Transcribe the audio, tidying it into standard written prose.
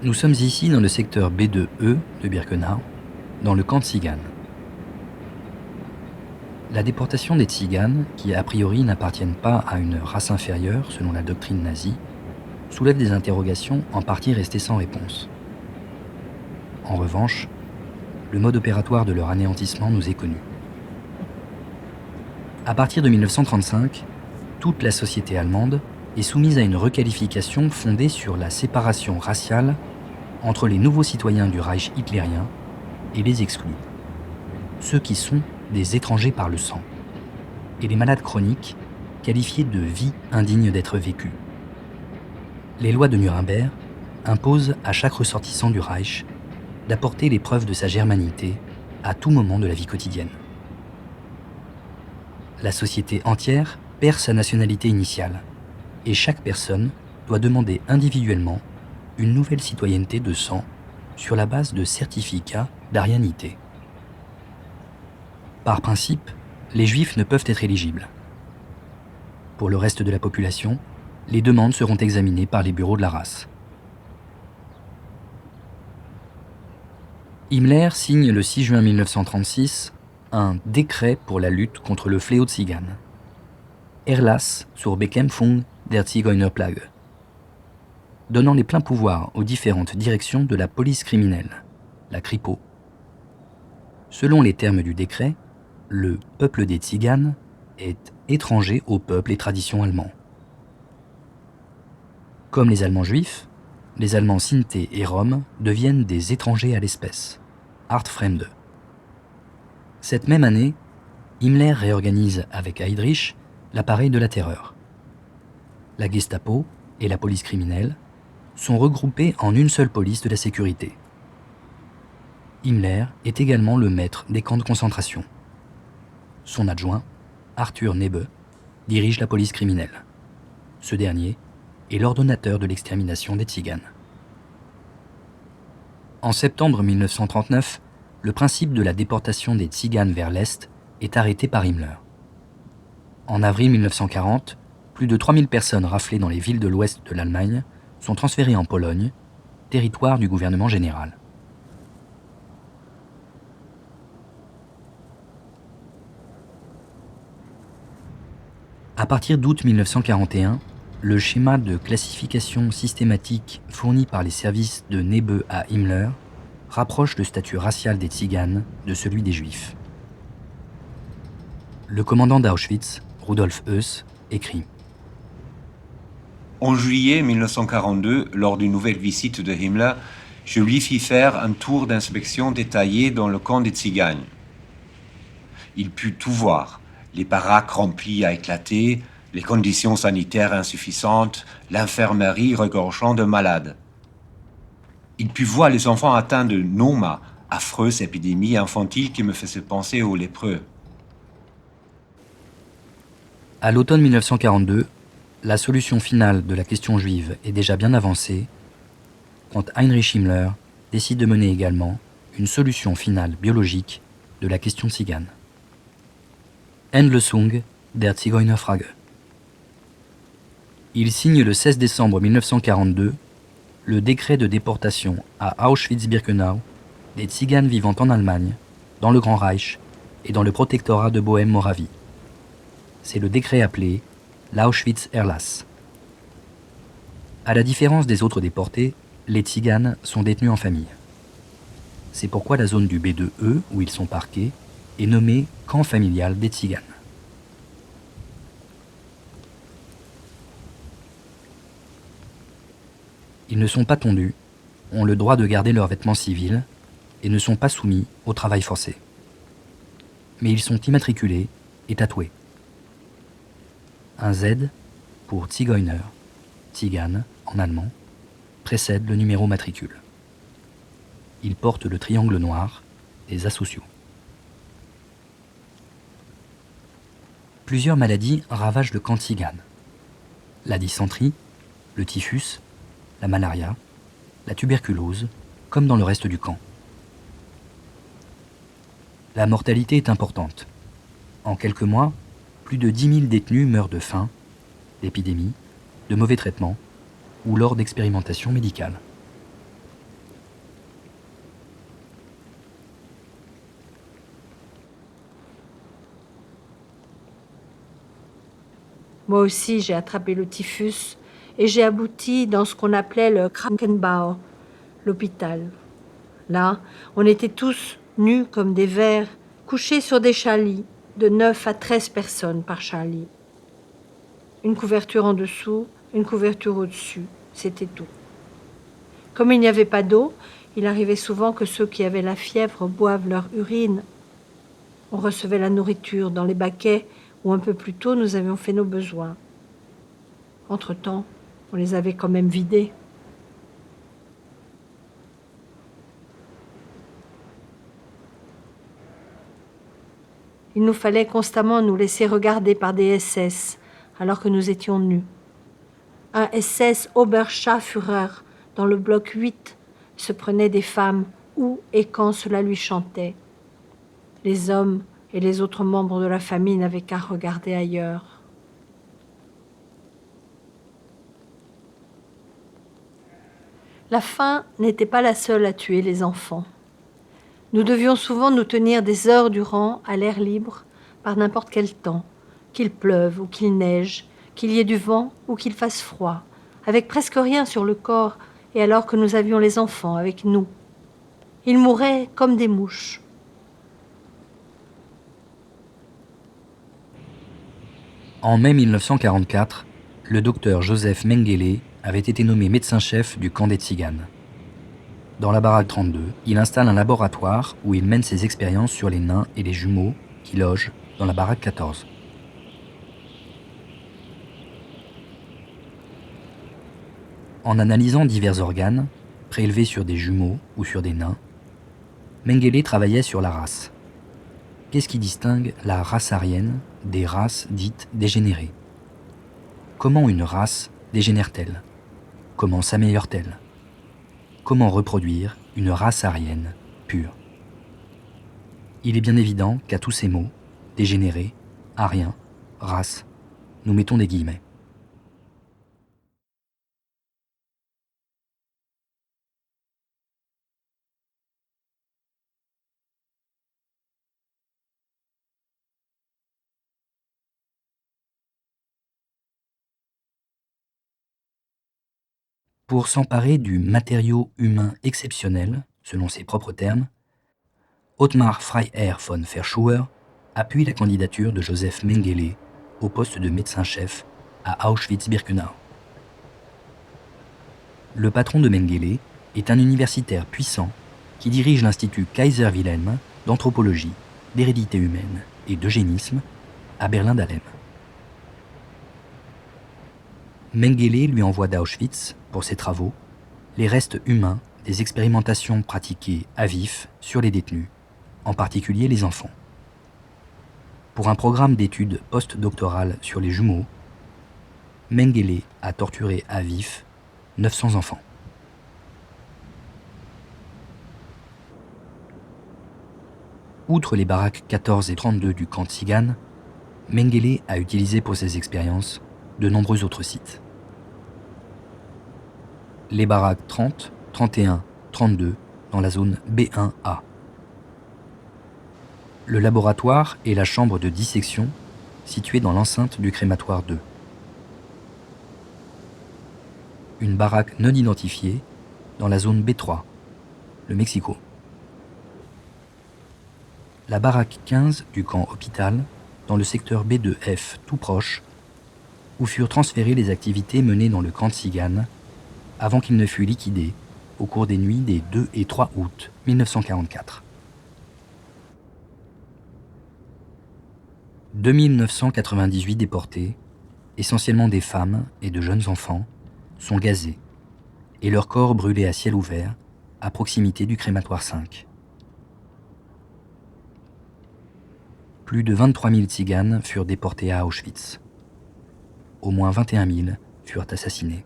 Nous sommes ici dans le secteur B2E de Birkenau, dans le camp de Tziganes. La déportation des Tziganes, qui a priori n'appartiennent pas à une race inférieure selon la doctrine nazie, soulève des interrogations en partie restées sans réponse. En revanche, le mode opératoire de leur anéantissement nous est connu. À partir de 1935, toute la société allemande est soumise à une requalification fondée sur la séparation raciale entre les nouveaux citoyens du Reich hitlérien et les exclus, ceux qui sont des étrangers par le sang, et les malades chroniques qualifiés de vie indigne d'être vécue. Les lois de Nuremberg imposent à chaque ressortissant du Reich d'apporter les preuves de sa germanité à tout moment de la vie quotidienne. La société entière perd sa nationalité initiale, et chaque personne doit demander individuellement une nouvelle citoyenneté de sang sur la base de certificats d'arianité. Par principe, les Juifs ne peuvent être éligibles. Pour le reste de la population, les demandes seront examinées par les bureaux de la race. Himmler signe le 6 juin 1936 un décret pour la lutte contre le fléau tzigane. Erlass zur Bekämpfung der Zigeunerplage, donnant les pleins pouvoirs aux différentes directions de la police criminelle, la Kripo. Selon les termes du décret, le peuple des Tziganes est étranger au peuple et traditions allemands. Comme les Allemands juifs, les Allemands Sinti et Roms deviennent des étrangers à l'espèce, Artfremde. Cette même année, Himmler réorganise avec Heydrich l'appareil de la terreur. La Gestapo et la police criminelle sont regroupées en une seule police de la sécurité. Himmler est également le maître des camps de concentration. Son adjoint, Arthur Nebe, dirige la police criminelle. Ce dernier est l'ordonnateur de l'extermination des Tziganes. En septembre 1939, le principe de la déportation des Tziganes vers l'Est est arrêté par Himmler. En avril 1940, plus de 3000 personnes raflées dans les villes de l'ouest de l'Allemagne sont transférées en Pologne, territoire du gouvernement général. À partir d'août 1941, le schéma de classification systématique fourni par les services de Nebe à Himmler rapproche le statut racial des Tziganes de celui des Juifs. Le commandant d'Auschwitz, Rudolf Höss, écrit « En juillet 1942, lors d'une nouvelle visite de Himmler, je lui fis faire un tour d'inspection détaillé dans le camp des Tziganes. Il put tout voir, les baraques remplies à éclater, les conditions sanitaires insuffisantes, l'infirmerie regorgeant de malades. Il put voir les enfants atteints de Noma, affreuse épidémie infantile qui me faisait penser aux lépreux. » À l'automne 1942, la solution finale de la question juive est déjà bien avancée quand Heinrich Himmler décide de mener également une solution finale biologique de la question tzigane. Endlösung der Zigeunerfrage. Il signe le 16 décembre 1942 le décret de déportation à Auschwitz-Birkenau des Tziganes vivant en Allemagne, dans le Grand Reich et dans le protectorat de Bohême-Moravie. C'est le décret appelé l'Auschwitz-Erlass. À la différence des autres déportés, les Tziganes sont détenus en famille. C'est pourquoi la zone du B2E, où ils sont parqués, est nommée camp familial des Tziganes. Ils ne sont pas tondus, ont le droit de garder leurs vêtements civils et ne sont pas soumis au travail forcé. Mais ils sont immatriculés et tatoués. Un Z pour Zigeuner, Tzigane en allemand, précède le numéro matricule. Ils portent le triangle noir des asociaux. Plusieurs maladies ravagent le camp tzigane. La dysenterie, le typhus, la malaria, la tuberculose, comme dans le reste du camp. La mortalité est importante. En quelques mois, plus de 10 000 détenus meurent de faim, d'épidémie, de mauvais traitements ou lors d'expérimentations médicales. Moi aussi, j'ai attrapé le typhus et j'ai abouti dans ce qu'on appelait le Krankenbau, l'hôpital. Là, on était tous nus comme des vers, couchés sur des chalits, de 9 à 13 personnes par chalit. Une couverture en dessous, une couverture au-dessus, c'était tout. Comme il n'y avait pas d'eau, il arrivait souvent que ceux qui avaient la fièvre boivent leur urine. On recevait la nourriture dans les baquets où un peu plus tôt nous avions fait nos besoins. Entre-temps, on les avait quand même vidés. Il nous fallait constamment nous laisser regarder par des SS alors que nous étions nus. Un SS Oberscharführer dans le bloc 8 se prenait des femmes où et quand cela lui chantait. Les hommes et les autres membres de la famille n'avaient qu'à regarder ailleurs. La faim n'était pas la seule à tuer les enfants. Nous devions souvent nous tenir des heures durant à l'air libre, par n'importe quel temps, qu'il pleuve ou qu'il neige, qu'il y ait du vent ou qu'il fasse froid, avec presque rien sur le corps, et alors que nous avions les enfants avec nous. Ils mouraient comme des mouches. En mai 1944, le docteur Joseph Mengele avait été nommé médecin-chef du camp des Tziganes. Dans la baraque 32, il installe un laboratoire où il mène ses expériences sur les nains et les jumeaux qui logent dans la baraque 14. En analysant divers organes, prélevés sur des jumeaux ou sur des nains, Mengele travaillait sur la race. Qu'est-ce qui distingue la race aryenne des races dites dégénérées? Comment une race dégénère-t-elle? Comment s'améliore-t-elle? Comment reproduire une race aryenne pure? Il est bien évident qu'à tous ces mots, dégénéré, arien, race, nous mettons des guillemets. Pour s'emparer du matériau humain exceptionnel, selon ses propres termes, Ottmar Freiherr von Verschuer appuie la candidature de Joseph Mengele au poste de médecin-chef à Auschwitz-Birkenau. Le patron de Mengele est un universitaire puissant qui dirige l'Institut Kaiser Wilhelm d'anthropologie, d'hérédité humaine et d'eugénisme à Berlin-Dahlem. Mengele lui envoie d'Auschwitz, pour ses travaux, les restes humains des expérimentations pratiquées à vif sur les détenus, en particulier les enfants. Pour un programme d'études post-doctorales sur les jumeaux, Mengele a torturé à vif 900 enfants. Outre les baraques 14 et 32 du camp Tzigane, Mengele a utilisé pour ses expériences de nombreux autres sites. Les baraques 30, 31, 32 dans la zone B1A. Le laboratoire et la chambre de dissection située dans l'enceinte du crématoire 2. Une baraque non identifiée dans la zone B3, le Mexico. La baraque 15 du camp hôpital dans le secteur B2F tout proche, où furent transférées les activités menées dans le camp Tzigane avant qu'il ne fût liquidé au cours des nuits des 2 et 3 août 1944. 2998 déportés, essentiellement des femmes et de jeunes enfants, sont gazés et leurs corps brûlés à ciel ouvert à proximité du crématoire 5. Plus de 23 000 Tziganes furent déportés à Auschwitz. Au moins 21 000 furent assassinés.